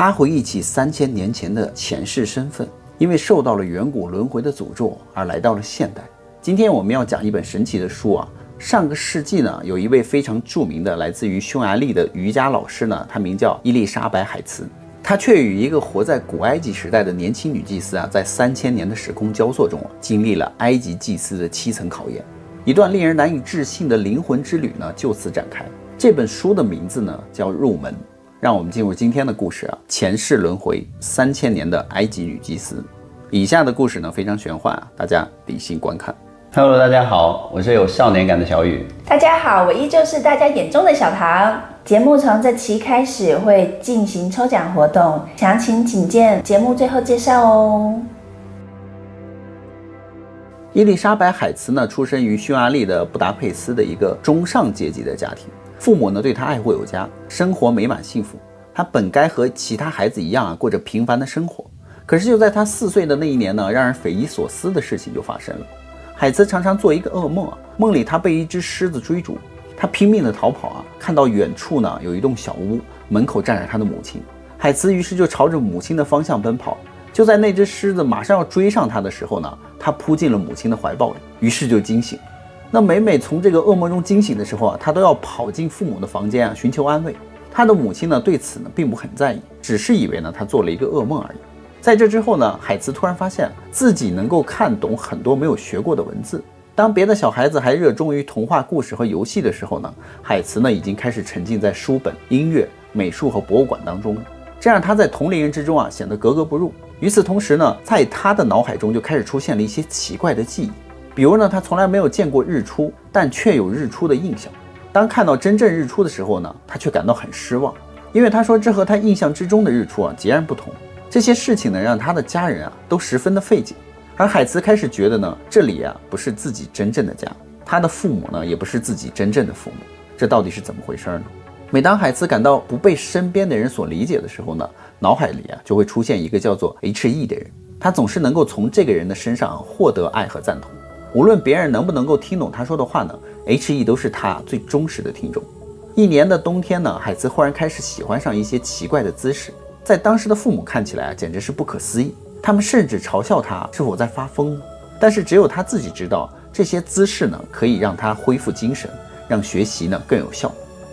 他回忆起3000年前的前世身份，因为受到了远古轮回的诅咒而来到了现代。今天我们要讲一本神奇的书啊。上个世纪呢，有一位非常著名的来自于匈牙利的瑜伽老师呢，他名叫伊丽莎白·海茨。她却与一个活在古埃及时代的年轻女祭司啊，在3000年的时空交错中经历了埃及祭司的7层考验，一段令人难以置信的灵魂之旅呢，就此展开。这本书的名字呢叫《入门》，让我们进入今天的故事啊，前世轮回3000年的埃及女祭司。以下的故事呢非常玄幻啊，大家理性观看。Hello， 大家好，我是有少年感的小雨。大家好，我依旧是大家眼中的小唐。节目从这期开始会进行抽奖活动，详情请见节目最后介绍哦。伊丽莎白·海茨呢，出生于匈牙利的布达佩斯的一个中上阶级的家庭，父母呢对她爱护有加，生活美满幸福。她本该和其他孩子一样过着平凡的生活，可是就在她4岁的那一年呢，让人匪夷所思的事情就发生了。海茨常常做一个噩梦啊，梦里他被一只狮子追逐，他拼命的逃跑啊，看到远处呢有一栋小屋，门口站着他的母亲。海茨于是就朝着母亲的方向奔跑，就在那只狮子马上要追上他的时候呢，他扑进了母亲的怀抱里，于是就惊醒。那每从这个噩梦中惊醒的时候啊，他都要跑进父母的房间啊，寻求安慰。他的母亲呢对此呢并不很在意，只是以为呢他做了一个噩梦而已。在这之后呢，海茨突然发现自己能够看懂很多没有学过的文字。当别的小孩子还热衷于童话故事和游戏的时候呢，海茨呢已经开始沉浸在书本、音乐、美术和博物馆当中了。这样他在同龄人之中啊显得格格不入。与此同时呢，在他的脑海中就开始出现了一些奇怪的记忆，比如呢，他从来没有见过日出，但却有日出的印象。当看到真正日出的时候呢，他却感到很失望，因为他说这和他印象之中的日出啊截然不同。这些事情呢，让他的家人啊都十分的费解，而海茨开始觉得呢，这里啊不是自己真正的家，他的父母呢也不是自己真正的父母，这到底是怎么回事呢？每当海茨感到不被身边的人所理解的时候呢，脑海里啊就会出现一个叫做 HE 的人，他总是能够从这个人的身上获得爱和赞同，无论别人能不能够听懂他说的话呢， HE 都是他最忠实的听众。一年的冬天呢，海茨忽然开始喜欢上一些奇怪的姿势，在当时的父母看起来简直是不可思议，他们甚至嘲笑他是否在发疯。但是只有他自己知道，这些姿势呢可以让他恢复精神，让学习呢更有效。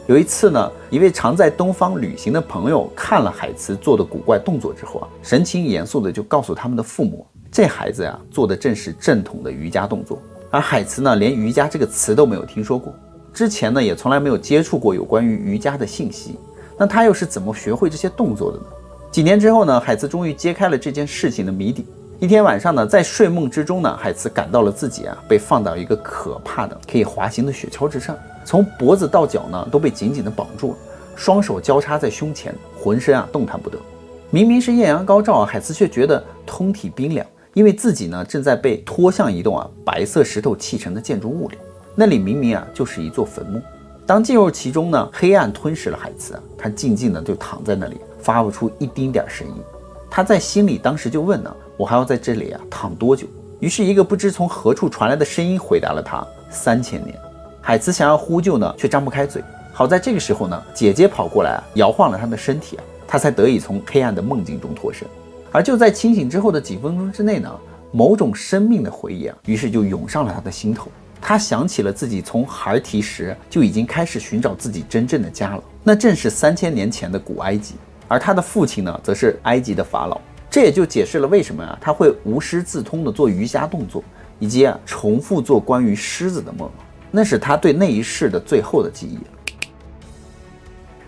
有一次呢，一位常在东方旅行的朋友看了海茨做的古怪动作之后啊，神情严肃的就告诉他们的父母，这孩子呀做的正是正统的瑜伽动作。而海茨呢连瑜伽这个词都没有听说过，之前呢也从来没有接触过有关于瑜伽的信息，那他又是怎么学会这些动作的呢？几年之后呢，海茨终于揭开了这件事情的谜底。一天晚上呢，在睡梦之中呢，海茨感到了自己啊被放到一个可怕的可以滑行的雪橇之上，从脖子到脚呢都被紧紧的绑住了，双手交叉在胸前，浑身啊动弹不得。明明是艳阳高照啊，海茨却觉得通体冰凉，因为自己呢正在被拖向一栋白色石头砌成的建筑物里，那里明明就是一座坟墓。当进入其中呢，黑暗吞噬了海茨啊，他静静的就躺在那里，发不出一丁点声音。他在心里当时就问呢，我还要在这里躺多久？于是一个不知从何处传来的声音回答了他：3000年。海茨想要呼救呢，却张不开嘴。好在这个时候呢，姐姐跑过来摇晃了他的身体他才得以从黑暗的梦境中脱身。而就在清醒之后的几分钟之内呢，某种生命的回忆于是就涌上了他的心头。他想起了自己从孩提时就已经开始寻找自己真正的家了，那正是3000年前的古埃及。而他的父亲呢，则是埃及的法老。这也就解释了为什么他会无师自通的做瑜伽动作，以及重复做关于狮子的梦。那是他对那一世的最后的记忆了。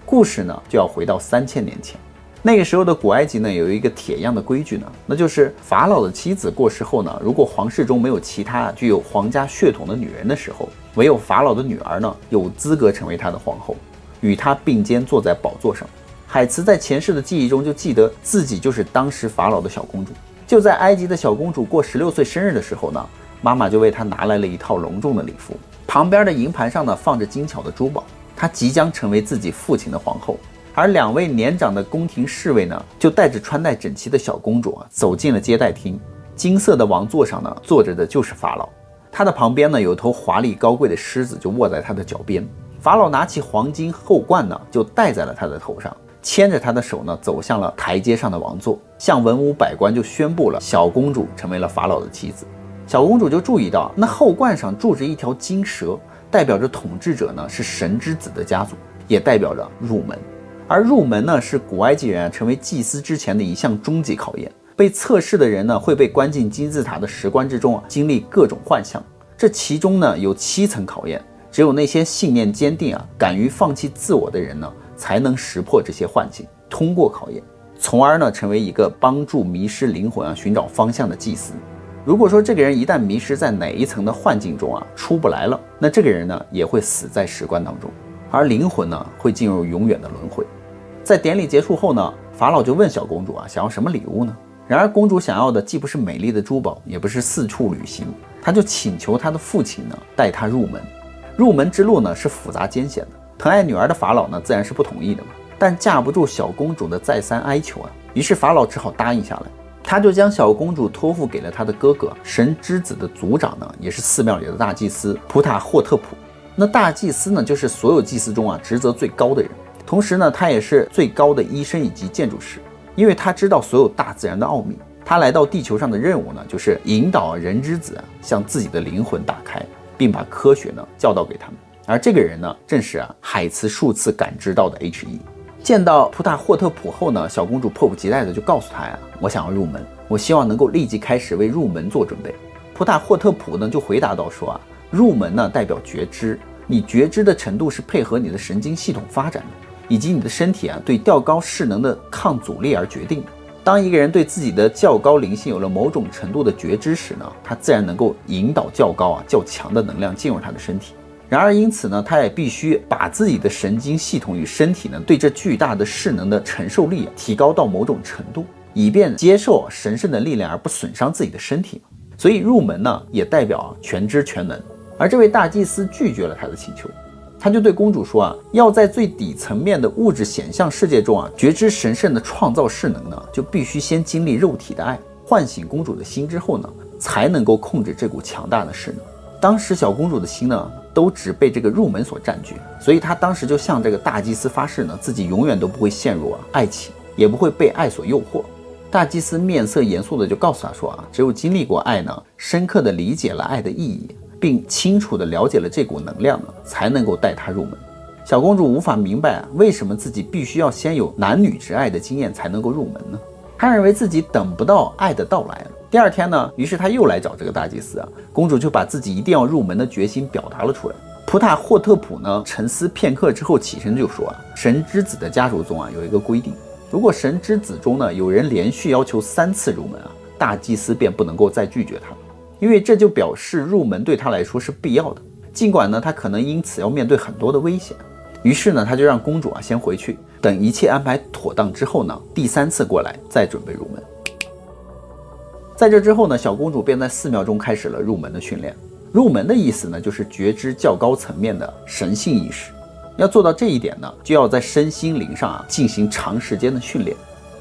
故事呢，就要回到3000年前。那个时候的古埃及呢，有一个铁样的规矩呢，那就是法老的妻子过世后呢，如果皇室中没有其他具有皇家血统的女人的时候，唯有法老的女儿呢，有资格成为他的皇后，与他并肩坐在宝座上。海茨在前世的记忆中就记得自己就是当时法老的小公主。就在埃及的小公主过16岁生日的时候呢，妈妈就为她拿来了一套隆重的礼服，旁边的银盘上呢放着精巧的珠宝，她即将成为自己父亲的皇后。而2位年长的宫廷侍卫呢，就带着穿戴整齐的小公主走进了接待厅。金色的王座上呢，坐着的就是法老，他的旁边呢有头华丽高贵的狮子就卧在他的脚边。法老拿起黄金后冠呢，就戴在了他的头上，牵着他的手呢走向了台阶上的王座，向文武百官就宣布了小公主成为了法老的妻子。小公主就注意到那后冠上住着一条金蛇，代表着统治者呢是神之子的家族，也代表着入门。而入门呢是古埃及人成为祭司之前的一项终极考验，被测试的人呢会被关进金字塔的石棺之中经历各种幻象。这其中呢有7层考验，只有那些信念坚定敢于放弃自我的人呢才能识破这些幻境，通过考验，从而呢成为一个帮助迷失灵魂寻找方向的祭司。如果说这个人一旦迷失在哪一层的幻境中出不来了，那这个人呢也会死在石棺当中，而灵魂呢会进入永远的轮回。在典礼结束后呢，法老就问小公主想要什么礼物呢？然而公主想要的既不是美丽的珠宝，也不是四处旅行，她就请求她的父亲呢带她入门。入门之路呢是复杂艰险的，疼爱女儿的法老呢自然是不同意的嘛，但架不住小公主的再三哀求于是法老只好答应下来。他就将小公主托付给了他的哥哥，神之子的族长呢，也是寺庙里的大祭司普塔霍特普。那大祭司呢，就是所有祭司中职责最高的人，同时呢，他也是最高的医生以及建筑师，因为他知道所有大自然的奥秘。他来到地球上的任务呢，就是引导人之子向自己的灵魂打开，并把科学呢教导给他们。而这个人呢，正是海茨数次感知到的 H1。见到普塔霍特普后呢，小公主迫不及待的就告诉他我想要入门，我希望能够立即开始为入门做准备。普塔霍特普呢就回答到说入门呢代表觉知，你觉知的程度是配合你的神经系统发展的，以及你的身体对较高势能的抗阻力而决定的。当一个人对自己的较高灵性有了某种程度的觉知时呢，他自然能够引导较高较强的能量进入他的身体。然而因此呢，他也必须把自己的神经系统与身体呢对这巨大的势能的承受力提高到某种程度，以便接受神圣的力量而不损伤自己的身体。所以入门呢也代表全知全能。而这位大祭司拒绝了他的请求，他就对公主说要在最底层面的物质显象世界中觉知神圣的创造势能呢，就必须先经历肉体的爱，唤醒公主的心之后呢，才能够控制这股强大的势能。当时小公主的心呢都只被这个入门所占据，所以她当时就向这个大祭司发誓呢，自己永远都不会陷入爱情，也不会被爱所诱惑。大祭司面色严肃的就告诉她说只有经历过爱呢，深刻的理解了爱的意义，并清楚的了解了这股能量呢，才能够带她入门。小公主无法明白为什么自己必须要先有男女之爱的经验才能够入门呢？她认为自己等不到爱的到来了。第二天呢，于是她又来找这个大祭司公主就把自己一定要入门的决心表达了出来。普塔霍特普呢沉思片刻之后起身就说神之子的家族中有一个规定，如果神之子中呢有人连续要求3次入门大祭司便不能够再拒绝他了，因为这就表示入门对他来说是必要的，尽管呢他可能因此要面对很多的危险。于是呢他就让公主先回去，等一切安排妥当之后呢，第3次过来再准备入门。在这之后呢，小公主便在寺庙中开始了入门的训练。入门的意思呢，就是觉知较高层面的神性意识。要做到这一点呢，就要在身心灵上进行长时间的训练。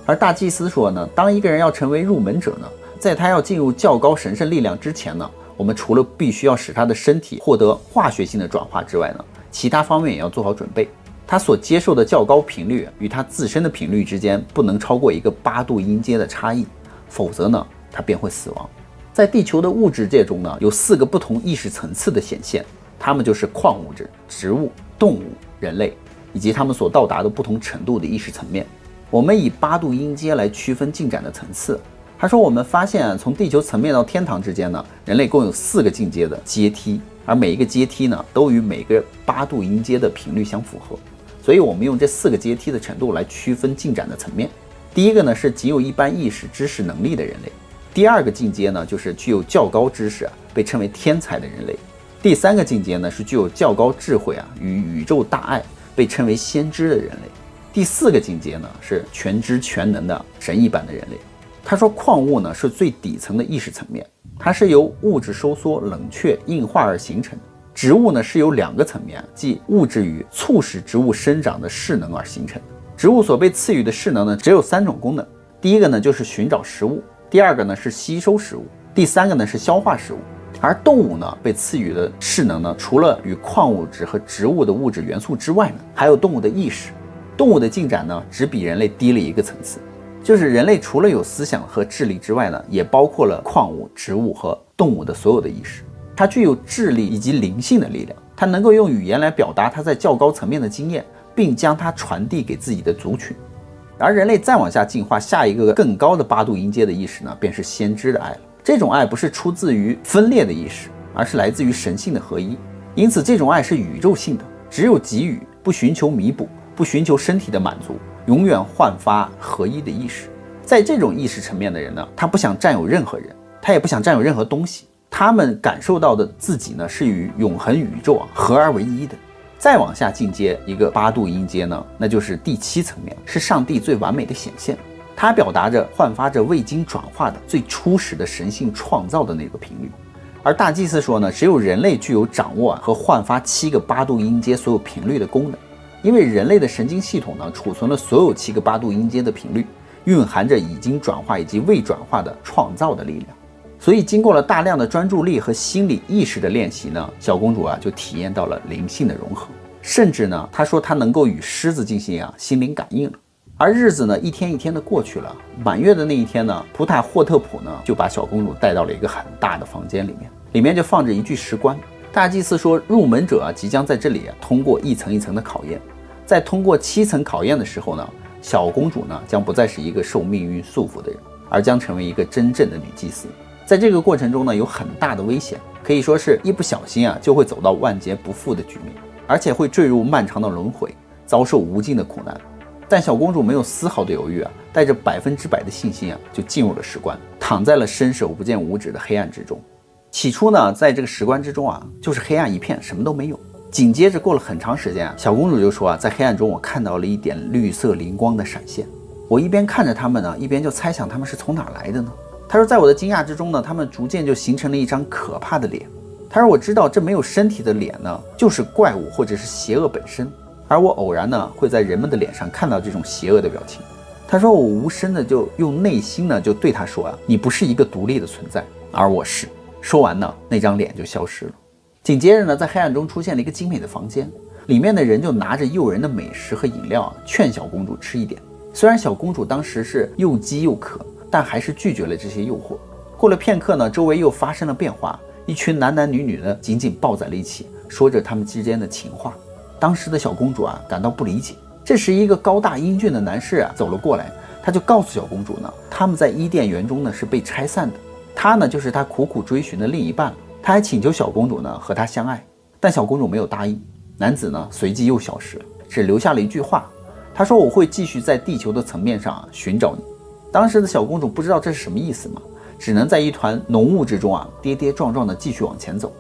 而大祭司说呢，当一个人要成为入门者呢，在他要进入较高神圣力量之前呢，我们除了必须要使他的身体获得化学性的转化之外呢，其他方面也要做好准备。他所接受的较高频率与他自身的频率之间不能超过一个8度音阶的差异，否则呢他便会死亡。在地球的物质界中呢，有4个不同意识层次的显现，它们就是矿物质、植物、动物、人类，以及它们所到达的不同程度的意识层面。我们以8度音阶来区分进展的层次。他说我们发现从地球层面到天堂之间呢，人类共有4个进阶的阶梯，而每一个阶梯呢都与每个8度音阶的频率相符合。所以我们用这4个阶梯的程度来区分进展的层面。第一个呢是仅有一般意识知识能力的人类，第2个进阶呢就是具有较高知识被称为天才的人类，第3个进阶呢是具有较高智慧与宇宙大爱被称为先知的人类，第4个进阶呢是全知全能的神一般的人类。他说矿物呢是最底层的意识层面，它是由物质收缩、冷却、硬化而形成的。植物呢是由2个层面，即物质与促使植物生长的势能而形成的。植物所被赐予的势能呢只有3种功能，第一个呢就是寻找食物，第2个呢是吸收食物，第3个呢是消化食物。而动物呢被赐予的势能呢，除了与矿物质和植物的物质元素之外呢，还有动物的意识。动物的进展呢，只比人类低了一个层次，就是人类除了有思想和智力之外呢，也包括了矿物、植物和动物的所有的意识。它具有智力以及灵性的力量，它能够用语言来表达它在较高层面的经验，并将它传递给自己的族群。而人类再往下进化，下一个更高的8度音阶的意识呢，便是先知的爱了。这种爱不是出自于分裂的意识，而是来自于神性的合一。因此这种爱是宇宙性的，只有给予，不寻求弥补，不寻求身体的满足，永远焕发合一的意识。在这种意识层面的人呢，他不想占有任何人，他也不想占有任何东西，他们感受到的自己呢，是与永恒宇宙合而为一的。再往下进阶一个8度音阶呢，那就是第7层面，是上帝最完美的显现。它表达着、焕发着未经转化的最初始的神性创造的那个频率。而大祭司说呢，只有人类具有掌握和焕发7个8度音阶所有频率的功能，因为人类的神经系统呢，储存了所有7个8度音阶的频率，蕴含着已经转化以及未转化的创造的力量。所以经过了大量的专注力和心理意识的练习呢，小公主就体验到了灵性的融合，甚至呢，她说她能够与狮子进行心灵感应了。而日子呢，一天一天的过去了。满月的那一天呢，普塔霍特普呢就把小公主带到了一个很大的房间里面，里面就放着一具石棺。大祭司说，入门者即将在这里通过一层一层的考验，在通过7层考验的时候呢，小公主呢将不再是一个受命运束缚的人，而将成为一个真正的女祭司。在这个过程中呢，有很大的危险，可以说是一不小心就会走到万劫不复的局面，而且会坠入漫长的轮回，遭受无尽的苦难。但小公主没有丝毫的犹豫带着100%的信心就进入了石棺，躺在了伸手不见五指的黑暗之中。起初呢，在这个石棺之中就是黑暗一片，什么都没有。紧接着过了很长时间小公主就说在黑暗中我看到了一点绿色灵光的闪现。我一边看着他们呢，一边就猜想他们是从哪来的呢？她说，在我的惊讶之中呢，他们逐渐就形成了一张可怕的脸。她说，我知道这没有身体的脸呢，就是怪物或者是邪恶本身。而我偶然呢，会在人们的脸上看到这种邪恶的表情。他说，我无声的就用内心呢，就对他说你不是一个独立的存在，而我是。说完呢，那张脸就消失了。紧接着呢，在黑暗中出现了一个精美的房间，里面的人就拿着诱人的美食和饮料劝小公主吃一点。虽然小公主当时是又饥又渴，但还是拒绝了这些诱惑。过了片刻呢，周围又发生了变化，一群男男女女呢紧紧抱在了一起，说着他们之间的情话。当时的小公主感到不理解。这时一个高大英俊的男士走了过来，他就告诉小公主呢，他们在伊甸园中呢是被拆散的，他呢就是他苦苦追寻的另一半了。他还请求小公主呢和他相爱，但小公主没有答应。男子呢随即又消失了，只留下了一句话，他说，我会继续在地球的层面上寻找你。当时的小公主不知道这是什么意思嘛，只能在一团浓雾之中跌跌撞撞的继续往前走。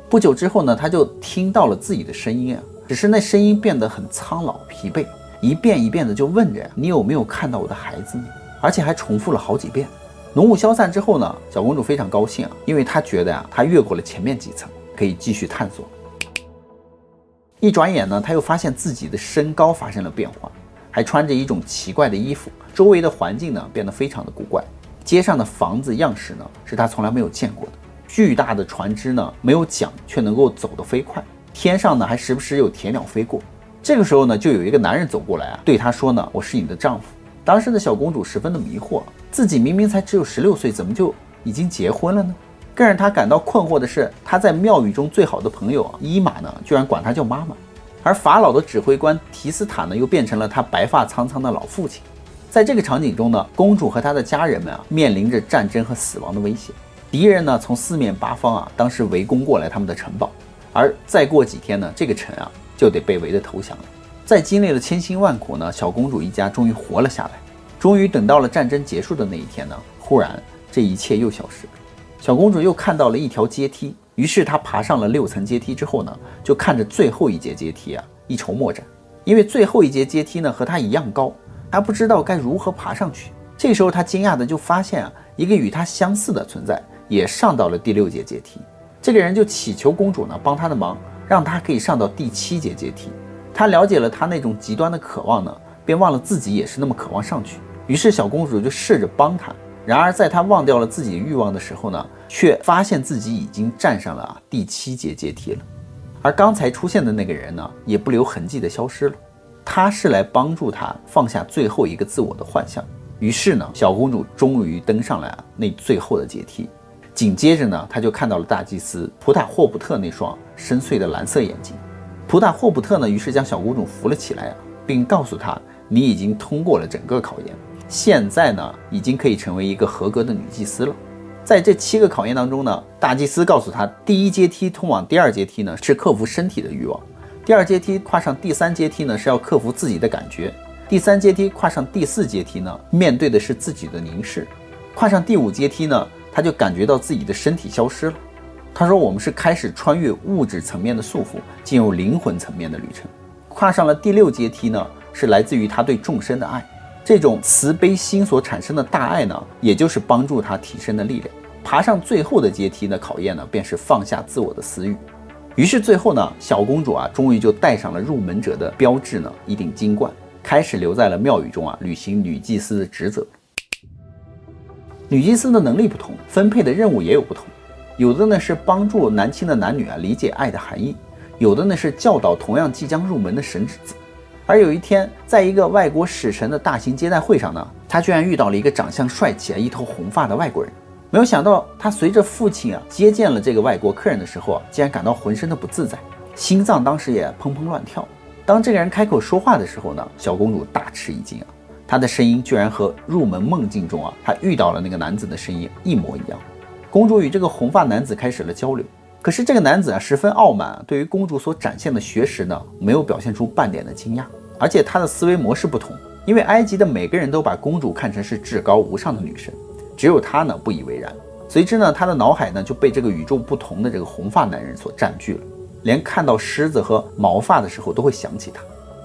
不久之后呢，她就听到了自己的声音只是那声音变得很苍老疲惫，一遍一遍的就问着你有没有看到我的孩子呢？而且还重复了好几遍。浓雾消散之后呢，小公主非常高兴因为她觉得她越过了前面几层，可以继续探索。一转眼呢，她又发现自己的身高发生了变化，还穿着一种奇怪的衣服，周围的环境呢变得非常的古怪，街上的房子样式呢是她从来没有见过的，巨大的船只呢没有桨，却能够走得飞快，天上呢还时不时有铁鸟飞过。这个时候呢，就有一个男人走过来对她说呢，我是你的丈夫。当时的小公主十分的迷惑，自己明明才只有16岁，怎么就已经结婚了呢？更让她感到困惑的是，她在庙宇中最好的朋友伊玛呢，居然管她叫妈妈，而法老的指挥官提斯塔呢，又变成了她白发苍苍的老父亲。在这个场景中呢，公主和她的家人们面临着战争和死亡的威胁，敌人呢从四面八方当时围攻过来他们的城堡，而再过几天呢，这个城就得被围得投降了。在经历了千辛万苦呢，小公主一家终于活了下来。终于等到了战争结束的那一天呢，忽然这一切又消失了。小公主又看到了一条阶梯，于是她爬上了6层阶梯之后呢，就看着最后一节阶梯一筹莫展。因为最后一节阶梯呢和她一样高，她不知道该如何爬上去。这个时候她惊讶的就发现一个与她相似的存在也上到了第6节阶梯。这个人就祈求公主呢帮她的忙，让她可以上到第7节阶梯。他了解了她那种极端的渴望呢，便忘了自己也是那么渴望上去。于是小公主就试着帮她，然而在她忘掉了自己的欲望的时候呢，却发现自己已经站上了第7节阶梯了。而刚才出现的那个人呢，也不留痕迹的消失了。他是来帮助她放下最后一个自我的幻象。于是呢，小公主终于登上了那最后的阶梯。紧接着呢，她就看到了大祭司普塔霍普特那双深邃的蓝色眼睛。普塔霍普特呢，于是将小公主扶了起来并告诉她，你已经通过了整个考验，现在呢，已经可以成为一个合格的女祭司了。在这7个考验当中呢，大祭司告诉她，第1阶梯通往第2阶梯呢，是克服身体的欲望；第2阶梯跨上第3阶梯呢，是要克服自己的感觉；第3阶梯跨上第4阶梯呢，面对的是自己的凝视；跨上第5阶梯呢，他就感觉到自己的身体消失了。他说，我们是开始穿越物质层面的束缚，进入灵魂层面的旅程。跨上了第6阶梯呢，是来自于他对众生的爱。这种慈悲心所产生的大爱呢，也就是帮助他提升的力量。爬上最后的阶梯的考验呢，便是放下自我的私欲。于是最后呢，小公主终于就戴上了入门者的标志呢，一顶金冠，开始留在了庙宇中履行女祭司的职责。女祭司的能力不同，分配的任务也有不同。有的呢是帮助男青的男女理解爱的含义，有的呢是教导同样即将入门的神之子。而有一天，在一个外国使臣的大型接待会上呢，他居然遇到了一个长相帅气一头红发的外国人。没有想到，他随着父亲接见了这个外国客人的时候竟然感到浑身的不自在，心脏当时也砰砰乱跳。当这个人开口说话的时候呢，小公主大吃一惊他的声音居然和入门梦境中他遇到了那个男子的声音一模一样。公主与这个红发男子开始了交流，可是这个男子十分傲慢，对于公主所展现的学识呢，没有表现出半点的惊讶，而且他的思维模式不同，因为埃及的每个人都把公主看成是至高无上的女神，只有他呢不以为然。随之呢，他的脑海呢就被这个与众不同的这个红发男人所占据了，连看到狮子和毛发的时候都会想起他。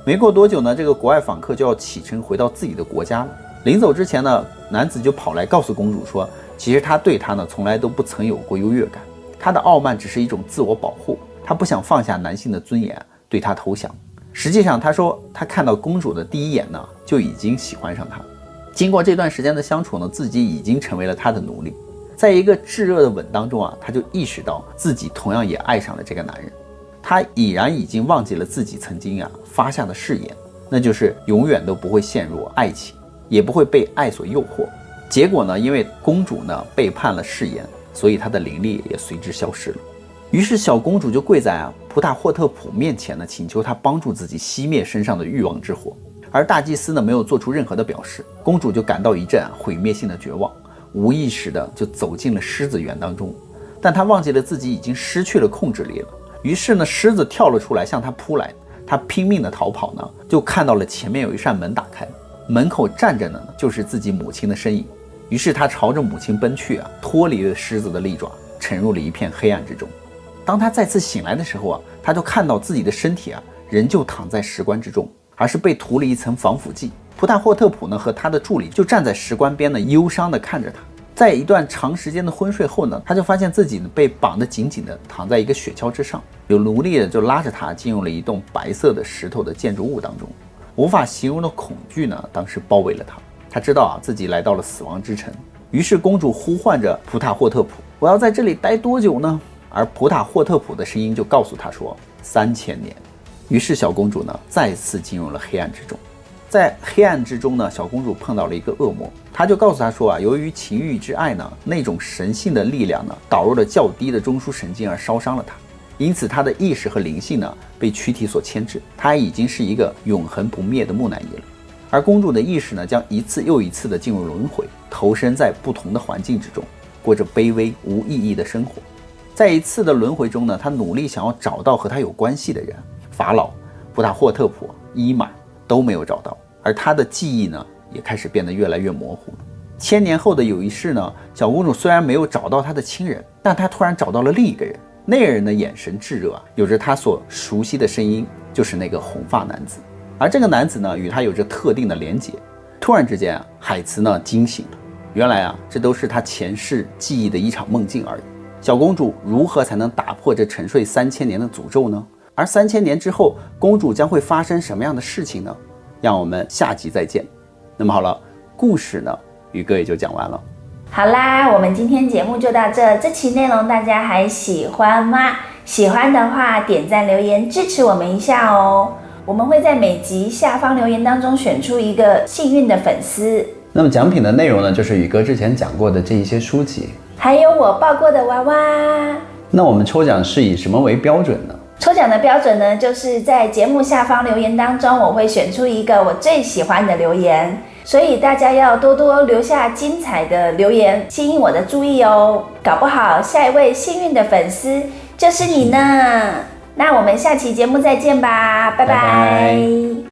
没过多久呢，这个国外访客就要启程回到自己的国家了。临走之前呢，男子就跑来告诉公主说，其实他对她呢从来都不曾有过优越感，他的傲慢只是一种自我保护，他不想放下男性的尊严对她投降。实际上他说，他看到公主的第一眼呢就已经喜欢上她。经过这段时间的相处呢，自己已经成为了她的奴隶。在一个炙热的吻当中他就意识到自己同样也爱上了这个男人。他已然已经忘记了自己曾经发下的誓言，那就是永远都不会陷入爱情，也不会被爱所诱惑。结果呢，因为公主呢背叛了誓言，所以她的灵力也随之消失了。于是小公主就跪在普塔霍特普面前呢，请求他帮助自己熄灭身上的欲望之火。而大祭司呢没有做出任何的表示，公主就感到一阵毁灭性的绝望，无意识的就走进了狮子园当中。但她忘记了自己已经失去了控制力了。于是呢，狮子跳了出来向她扑来，她拼命的逃跑呢，就看到了前面有一扇门打开，门口站着呢就是自己母亲的身影。于是她朝着母亲奔去脱离了狮子的利爪，沉入了一片黑暗之中。当她再次醒来的时候她就看到自己的身体仍旧躺在石棺之中，而是被涂了一层防腐剂。普塔霍特普呢和他的助理就站在石棺边呢，忧伤的看着他。在一段长时间的昏睡后呢，他就发现自己被绑得紧紧的躺在一个雪橇之上，有奴隶就拉着他进入了一栋白色的石头的建筑物当中。无法形容的恐惧呢当时包围了他，他知道自己来到了死亡之城。于是公主呼唤着普塔霍特普，我要在这里待多久呢？而普塔霍特普的声音就告诉他说3000年。于是小公主呢再次进入了黑暗之中。在黑暗之中呢，小公主碰到了一个恶魔，他就告诉她说由于情欲之爱呢，那种神性的力量呢导入了较低的中枢神经而烧伤了她，因此她的意识和灵性呢被躯体所牵制，她已经是一个永恒不灭的木乃伊了。而公主的意识呢将一次又一次的进入轮回，投身在不同的环境之中，过着卑微无意义的生活。在一次的轮回中呢，她努力想要找到和她有关系的人，法老、普塔霍特普、伊玛都没有找到，而她的记忆呢也开始变得越来越模糊了。1000年后的有一世呢，小公主虽然没有找到她的亲人，但她突然找到了另一个人。那个人的眼神炙热有着她所熟悉的声音，就是那个红发男子。而这个男子呢与她有着特定的连结。突然之间海慈呢惊醒了，原来这都是她前世记忆的一场梦境而已。小公主如何才能打破这沉睡3000年的诅咒呢？而3000年之后，公主将会发生什么样的事情呢？让我们下集再见。那么好了，故事呢，宇哥也就讲完了。好啦，我们今天节目就到这。这期内容大家还喜欢吗？喜欢的话，点赞留言支持我们一下哦。我们会在每集下方留言当中选出一个幸运的粉丝。那么奖品的内容呢，就是宇哥之前讲过的这一些书籍，还有我抱过的娃娃。那我们抽奖是以什么为标准呢？抽奖的标准呢，就是在节目下方留言当中，我会选出一个我最喜欢的留言，所以大家要多多留下精彩的留言，吸引我的注意哦。搞不好下一位幸运的粉丝就是你呢。那我们下期节目再见吧，拜拜。